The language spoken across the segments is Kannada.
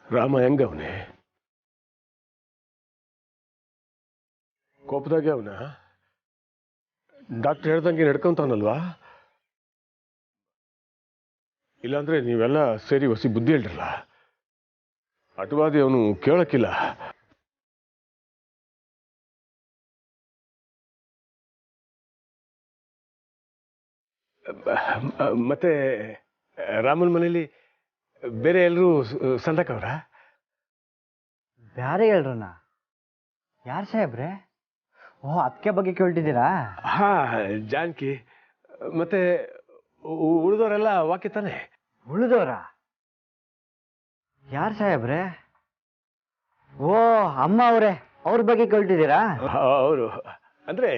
ರಾಮ ಹೆಂಗವನೆ? ಕೋಪದಾಗೆ ಅವನ? ಡಾಕ್ಟರ್ ಹೇಳ್ದಂಗೆ ನಡ್ಕೊಂತಾನಲ್ವಾ? ಇಲ್ಲಾಂದ್ರೆ ನೀವೆಲ್ಲ ಸೇರಿ ಹೊಸಿ ಬುದ್ಧಿ ಹೇಳ್ರಲ್ಲ. ಅಟವಾದಿ ಅವನು ಕೇಳಕ್ಕಿಲ್ಲ. ಮತ್ತೆ ರಾಮನ ಮನೇಲಿ ಬೇರೆ ಎಲ್ಲರೂ ಸಂದಕವ್ರ? ಬ್ಯಾರೆ ಹೇಳ್ರಣ್ಣ. ಯಾರು ಸಾಹೇಬ್ರೆ? ಓಹ್, ಅದಕ್ಕೆ ಬಗ್ಗೆ ಕೇಳ್ತಿದ್ದೀರಾ? ಹಾ, ಜಾನಕಿ ಮತ್ತೆ ಉಳಿದವರೆಲ್ಲ ವಾಕ್ಯ ತಾನೆ? ಉಳಿದವರ? ಯಾರು ಸಾಹೇಬ್ರೆ? ಓ, ಅಮ್ಮ ಅವರೇ, ಅವ್ರ ಬಗ್ಗೆ ಕೇಳ್ತಿದ್ದೀರಾ? ಅವರು ಅಂದ್ರೆ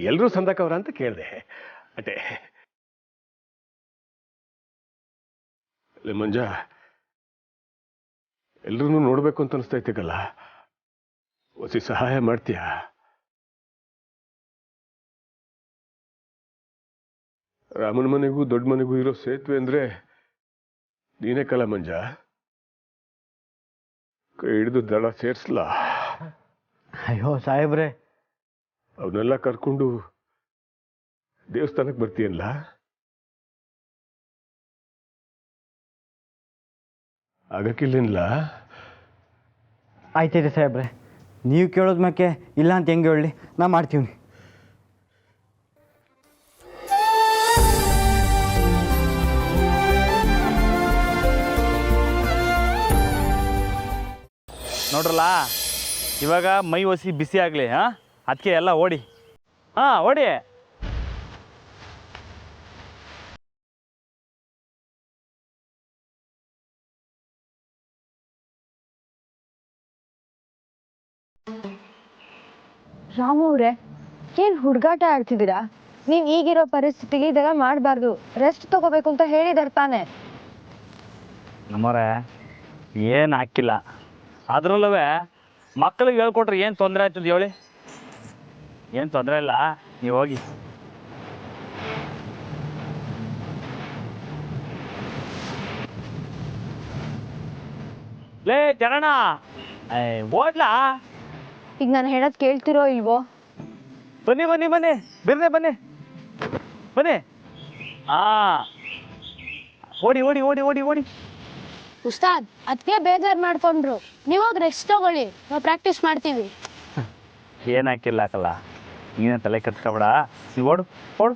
ಎಲ್ಲರೂ ಸಂದಕವ್ರ ಅಂತ ಕೇಳಿದೆ ಅಟೆ. ಮಂಜ, ಎಲ್ರೂ ನೋಡ್ಬೇಕು ಅಂತ ಅನಿಸ್ತೈತಿಗಲ್ಲ, ಒಸಿ ಸಹಾಯ ಮಾಡ್ತೀಯ? ರಾಮನ ಮನೆಗೂ ದೊಡ್ಡ ಮನೆಗೂ ಇರೋ ಸೇತುವೆ ಅಂದ್ರೆ ನೀನೇ ಕಲ ಮಂಜ. ಕೈ ಹಿಡಿದು ದಳ ಸೇರ್ಸ್ಲ. ಅಯ್ಯೋ ಸಾಹೇಬ್ರೆ, ಅವನ್ನೆಲ್ಲ ಕರ್ಕೊಂಡು ದೇವಸ್ಥಾನಕ್ಕೆ ಬರ್ತೀಯಲ್ಲ? ಆಗಕ್ಕಿಲ್ಲ? ಆಯ್ತೈತೆ ಸಾಹೇಬ್ರೆ, ನೀವು ಕೇಳೋದ್ ಮ್ಯಾಕೆ ಇಲ್ಲ ಅಂತ ಹೆಂಗೆ ಹೇಳಿ, ನಾ ಮಾಡ್ತೀವಿ. ನೋಡ್ರಲ್ಲ, ಇವಾಗ ಮೈ ಒಸಿ ಬಿಸಿ ಆಗಲಿ. ಹಾಂ, ಅದಕ್ಕೆ ಎಲ್ಲ ಓಡಿ. ಹಾಂ, ಓಡಿ. ರಾಮು ಅವ್ರೆ, ಏನ್ ಹುಡುಗಾಟ ಆಡ್ತಿದ್ದೀರಾ? ನೀವ್ ಈಗಿರೋ ಪರಿಸ್ಥಿತಿಗೆ ಇದೆಲ್ಲ ಮಾಡಬಾರ್ದು. ರೆಸ್ಟ್ ತಗೋಬೇಕು ಅಂತ ಹೇಳಿದಾರೆ ತಾನೆ? ನಮ್ಮವ್ರೆ, ಏನು ಹಾಕಿಲ್ಲ. ಅದರಲ್ಲೂ ಮಕ್ಕಳಿಗೆ ಹೇಳ್ಕೊಟ್ರೆ ಏನು ತೊಂದರೆ ಆಯ್ತದ ಹೇಳಿ? ಏನು ತೊಂದರೆ ಇಲ್ಲ, ನೀವು ಹೋಗಿ. ಲೇ ಚರಣ, ಓದ್ಲಾ? ಈಗ ನಾನು ಹೇಳೋದ್ ಕೇಳ್ತಿರೋ ಇಲ್ವೋ? ಬನ್ನಿ ಬನ್ನಿ ಬನ್ನಿ, ಬಿರ್ನೆ ಬನ್ನಿ ಬನ್ನಿ. ಓಡಿ ಓಡಿ ಓಡಿ ಓಡಿ ಓಡಿ. ಉಸ್ತಾದ್, ಅದಕ್ಕೆ ಬೇಜಾರು ಮಾಡ್ಕೊಂಡ್ರು. ನೀವಾಗ ರೆಸ್ಟ್ ತಗೊಳ್ಳಿ, ನಾವು ಪ್ರಾಕ್ಟೀಸ್ ಮಾಡ್ತೀವಿ. ಏನು ಹಾಕಿಲ್ಲ ಹಾಕಲ್ಲ, ನೀನೇ ತಲೆ ಕೆಡ್ಸ್ಕೊಬೇಡ. ನೀವು ಓಡು ಓಡು.